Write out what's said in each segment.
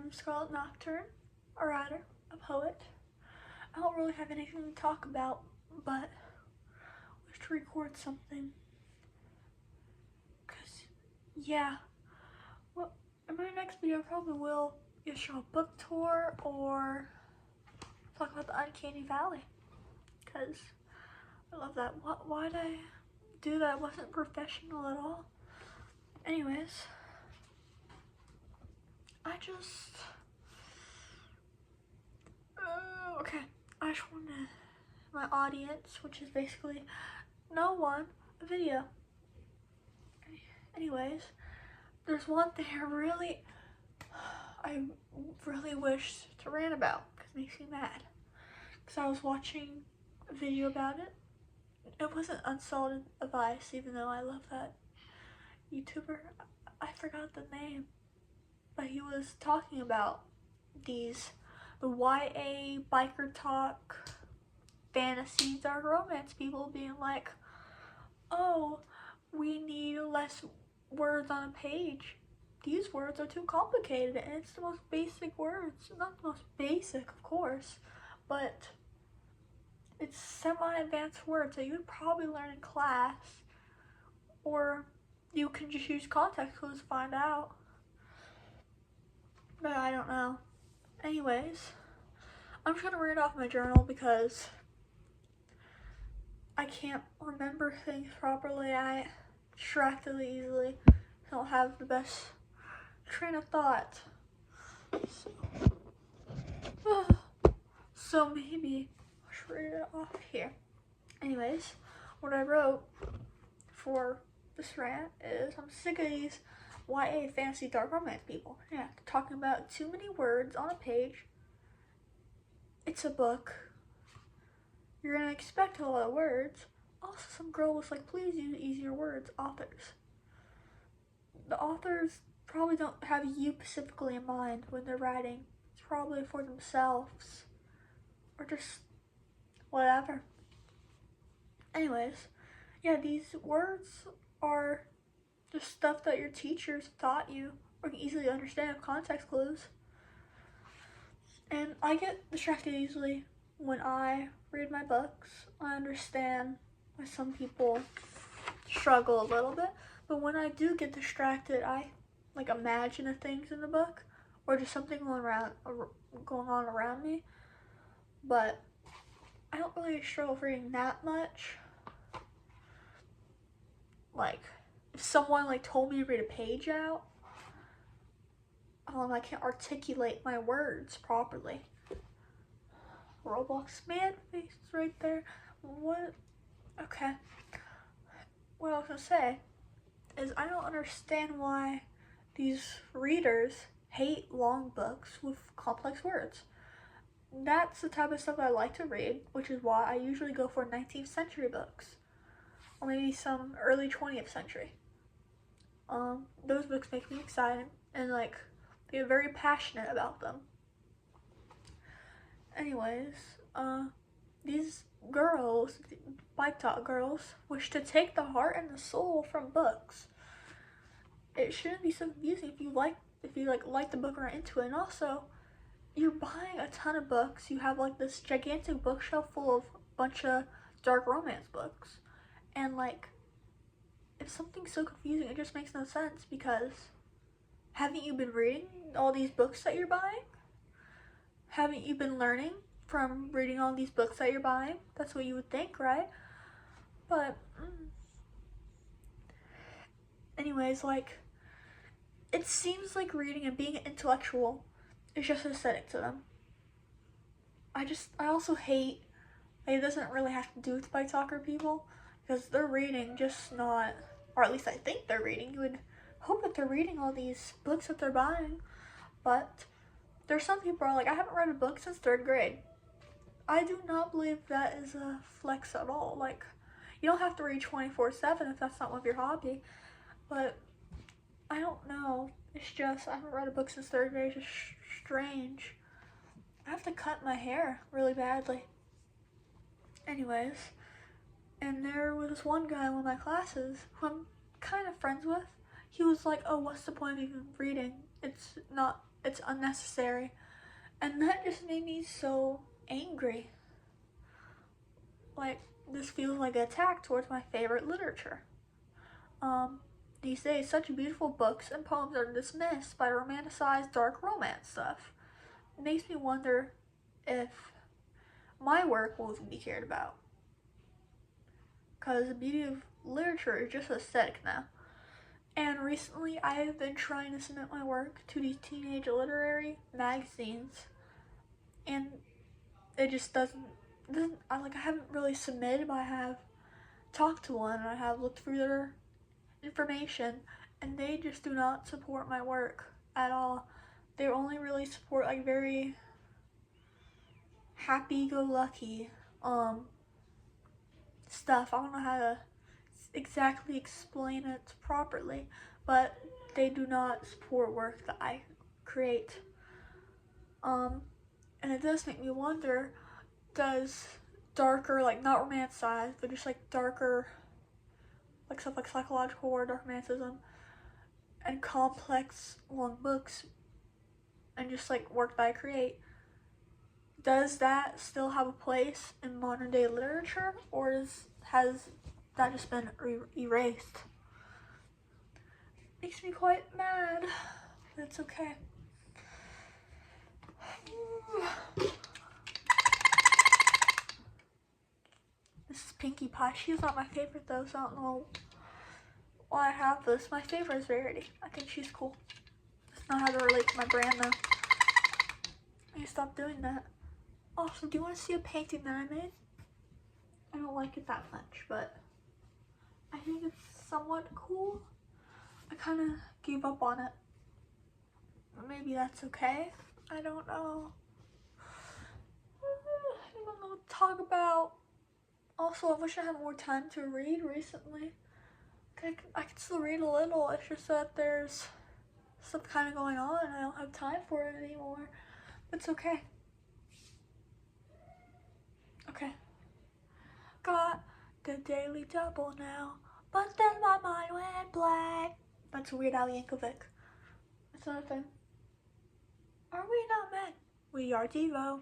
I'm Scarlet Nocturne, a writer, a poet. I don't really have anything to talk about, but I wish to record something. Cause, yeah, well, in my next video I probably will either show a book tour or talk about the Uncanny Valley. Cause I love that. Why'd I do that? I wasn't professional at all. Anyways, okay, I just wanted my audience, which is basically no one, a video. Anyways, there's one thing I really wish to rant about because it makes me mad. Because I was watching a video about it. It wasn't Unsalted Advice, even though I love that YouTuber. I forgot the name. But he was talking about the YA biker talk, fantasy, dark romance people being like, oh, we need less words on a page. These words are too complicated, and it's the most basic words. Not the most basic, of course, but it's semi-advanced words that you would probably learn in class, or you can just use context clues to find out. But I don't know. Anyways, I'm just gonna read off my journal because I can't remember things properly. I distract really easily. I don't have the best train of thought. So maybe I should read it off here. Anyways, what I wrote for this rant is I'm sick of these YA fantasy dark romance people. Yeah, talking about too many words on a page. It's a book. You're gonna expect a lot of words. Also, some girl was like, please use easier words, authors. The authors probably don't have you specifically in mind when they're writing. It's probably for themselves. Or just whatever. Anyways, yeah, these words are just stuff that your teachers taught you or can easily understand with context clues. And I get distracted easily when I read my books. I understand why some people struggle a little bit, but when I do get distracted, I like imagine the things in the book or just something going on around me. But I don't really struggle with reading that much. Like, if someone like told me to read a page out, I can't articulate my words properly. Roblox man face right there. What? Okay. What I was gonna say is I don't understand why these readers hate long books with complex words. That's the type of stuff I like to read, which is why I usually go for 19th century books. Or maybe some early 20th century. Those books make me excited and like get very passionate about them. Anyways, these girls, bike talk girls, wish to take the heart and the soul from books. It shouldn't be so confusing if you like the book or are into it. And also, you're buying a ton of books. You have like this gigantic bookshelf full of a bunch of dark romance books. And like, if something's so confusing, it just makes no sense because haven't you been reading all these books that you're buying? Haven't you been learning from reading all these books that you're buying? That's what you would think, right? But, anyways, like, it seems like reading and being intellectual is just aesthetic to them. I also hate, like, it doesn't really have to do with bike talker people because they're reading, just not, or at least I think they're reading. You would hope that they're reading all these books that they're buying, but there's some people who are like, I haven't read a book since 3rd grade. I do not believe that is a flex at all. Like, you don't have to read 24/7 if that's not one of your hobby, but I don't know. It's just, I haven't read a book since 3rd grade. It's just strange. I have to cut my hair really badly. Anyways, and there was this one guy in one of my classes who I'm kind of friends with. He was like, oh, what's the point of even reading? It's not It's unnecessary. And that just made me so angry. Like, this feels like an attack towards my favorite literature. These days, such beautiful books and poems are dismissed by romanticized dark romance stuff. It makes me wonder if my work will even be cared about. Because the beauty of literature is just aesthetic now. And recently, I have been trying to submit my work to these teenage literary magazines, and it just doesn't I haven't really submitted, but I have talked to one, and I have looked through their information, and they just do not support my work at all. They only really support like very happy-go-lucky stuff. I don't know how to exactly explain it properly, but they do not support work that I create. And it does make me wonder, does darker, like not romanticized, but just like darker, like stuff like psychological or dark romanticism and complex long books and just like work that I create, does that still have a place in modern day literature, or has that just been erased? Makes me quite mad, but it's okay. This is Pinkie Pie. She's not my favorite though, so I don't know why I have this. My favorite is Verity. I think she's cool. It's not how to relate to my brand though. I need to stop doing that. Also, do you want to see a painting that I made? I don't like it that much, but I think it's somewhat cool. I kind of gave up on it. Maybe that's okay. I don't know. I don't know what to talk about. Also, I wish I had more time to read recently. I can still read a little. It's just that there's stuff kind of going on and I don't have time for it anymore. But it's okay. Okay. Got the daily double now, but then my mind went blank. That's Weird Al Yankovic. That's another thing. Are we not men? We are Devo.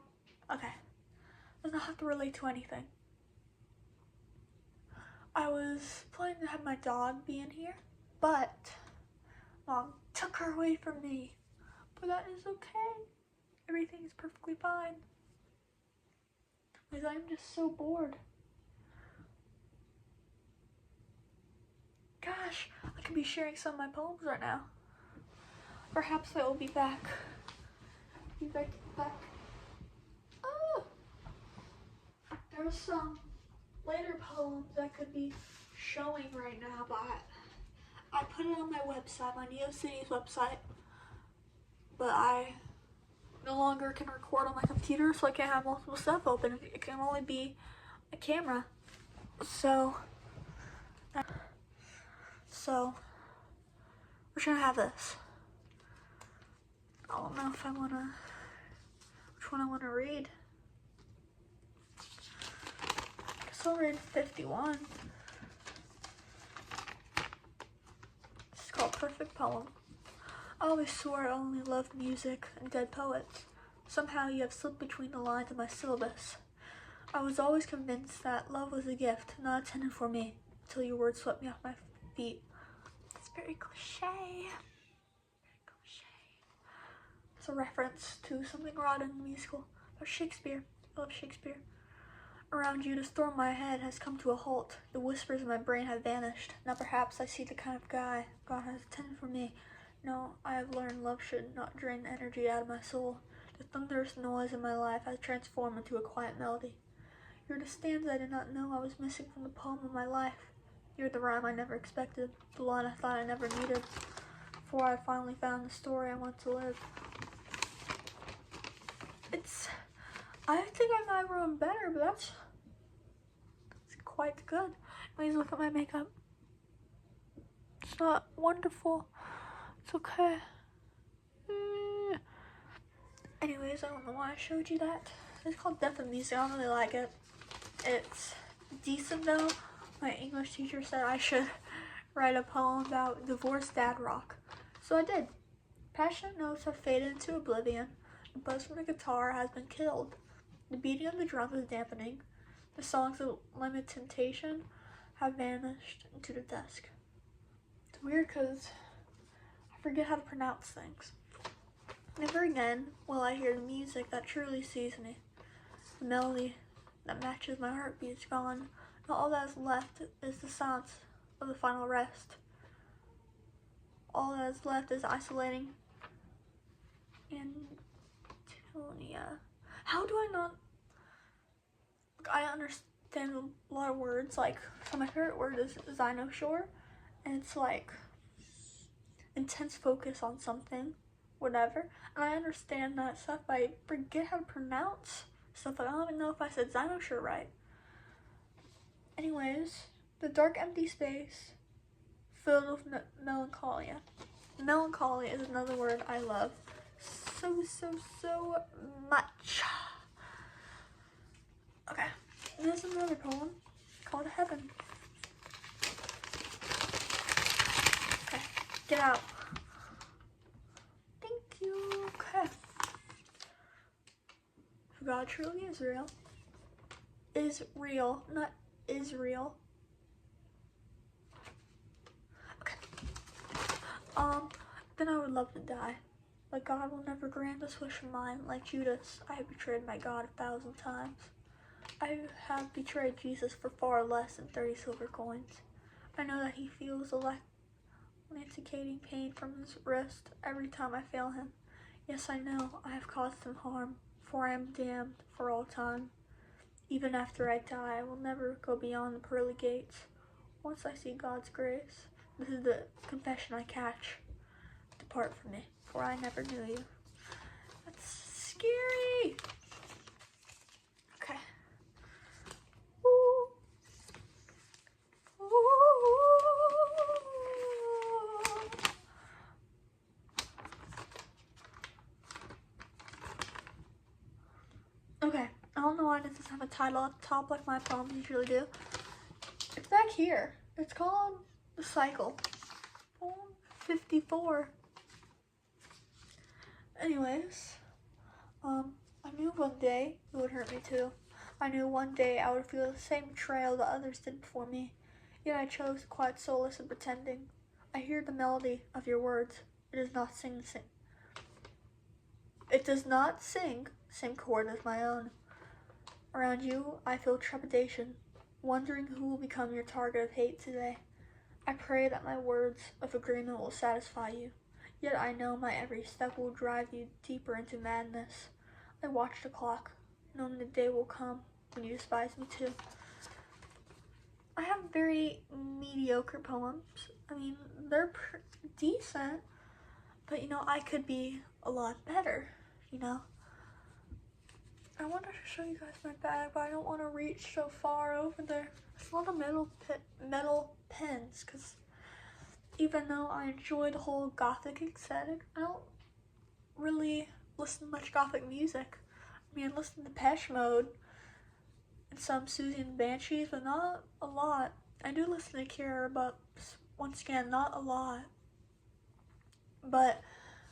Okay. Does not have to relate to anything. I was planning to have my dog be in here, but Mom took her away from me. But that is okay. Everything is perfectly fine. Because I'm just so bored. Gosh, I could be sharing some of my poems right now. Perhaps I will be back. Be back. Oh! There's some later poems I could be showing right now, but I put it on my website, my Neocities website, but I no longer can record on my computer, so I can't have multiple stuff open. It can only be a camera. So we're gonna have this. I don't know if I wanna, which one I wanna read. I guess I'll read 51. It's called Perfect Poem. I always swore I only loved music and dead poets. Somehow you have slipped between the lines of my syllabus. I was always convinced that love was a gift, not intended for me, until your words swept me off my feet. It's very cliche. It's a reference to something rotten in the musical about Shakespeare. I love Shakespeare. Around you, the storm in my head has come to a halt. The whispers in my brain have vanished. Now perhaps I see the kind of guy God has intended for me. No, I have learned love should not drain the energy out of my soul. The thunderous noise in my life has transformed into a quiet melody. You're the stanza I did not know I was missing from the poem of my life. You're the rhyme I never expected, the line I thought I never needed, before I finally found the story I want to live. I think I might have written better, but that's quite good. Please look at my makeup. It's not wonderful. It's okay. Anyways, I don't know why I showed you that. It's called Death of Music. I don't really like it. It's decent though. My English teacher said I should write a poem about divorced dad rock. So I did. Passionate notes have faded into oblivion. The buzz from the guitar has been killed. The beating of the drums is dampening. The songs of Limit Temptation have vanished into the dusk. It's weird because I forget how to pronounce things. Never again will I hear the music that truly sees me. The melody that matches my heartbeat is gone, and all that is left is the silence of the final rest. All that is left is isolating Antonia. How do I not? I understand a lot of words. Like, so my favorite word is Xynoshore, and it's like intense focus on something, whatever. And I understand that stuff, but I forget how to pronounce stuff. Like, I don't even know if I said Xynoshore right. Anyways, the dark, empty space filled with melancholia. Melancholy is another word I love so much. Okay, there's another poem called Heaven. Okay, get out. Thank you. Okay. For God truly is real. Is real, not Israel. Okay. Then I would love to die. But God will never grant this wish of mine. Like Judas, I have betrayed my God 1,000 times. I have betrayed Jesus for far less than 30 silver coins. I know that he feels lancinating pain from his wrist every time I fail him. Yes, I know I have caused him harm, for I am damned for all time. Even after I die, I will never go beyond the pearly gates. Once I see God's grace, this is the confession I catch. Depart from me, for I never knew you. That's scary. Okay. Ooh. Ooh. Okay, I don't know why it doesn't have a title at the top like my poems usually do. It's back here. It's called The Cycle. Poem 54. Anyways, I knew one day it would hurt me too. I knew one day I would feel the same betrayal that others did before me. Yet I chose the quiet solace of pretending. I hear the melody of your words. It does not sing. It does not sing same chord as my own. Around you, I feel trepidation, wondering who will become your target of hate today. I pray that my words of agreement will satisfy you. Yet I know my every step will drive you deeper into madness. I watch the clock, knowing the day will come when you despise me too. I have very mediocre poems. I mean, they're decent, but you know, I could be a lot better, you know. I wanted to show you guys my bag, but I don't want to reach so far over there. It's a lot of metal pens, because even though I enjoy the whole gothic aesthetic, I don't really listen to much gothic music. I mean, I listen to Depeche Mode and some Susie and the Banshees, but not a lot. I do listen to Cure, but once again, not a lot. But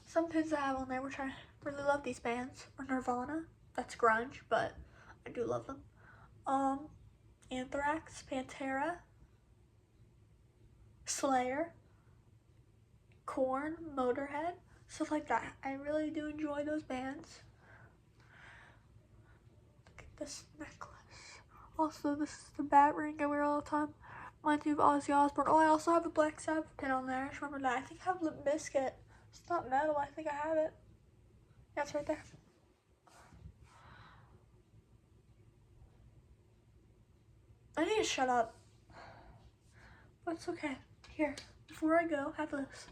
some pins I have on there, which I really love these bands, are Nirvana. That's grunge, but I do love them. Anthrax, Pantera, Slayer, Korn, Motorhead, stuff like that. I really do enjoy those bands. Look at this necklace. Also, this is the bat ring I wear all the time. Reminds me of Ozzy Osbourne. Oh, I also have a Black Sabbath pin on there. I just remember that. I think I have Limp Bizkit. It's not metal. I think I have it. Yeah, it's right there. I need to shut up. But it's okay. Here, before I go, have this.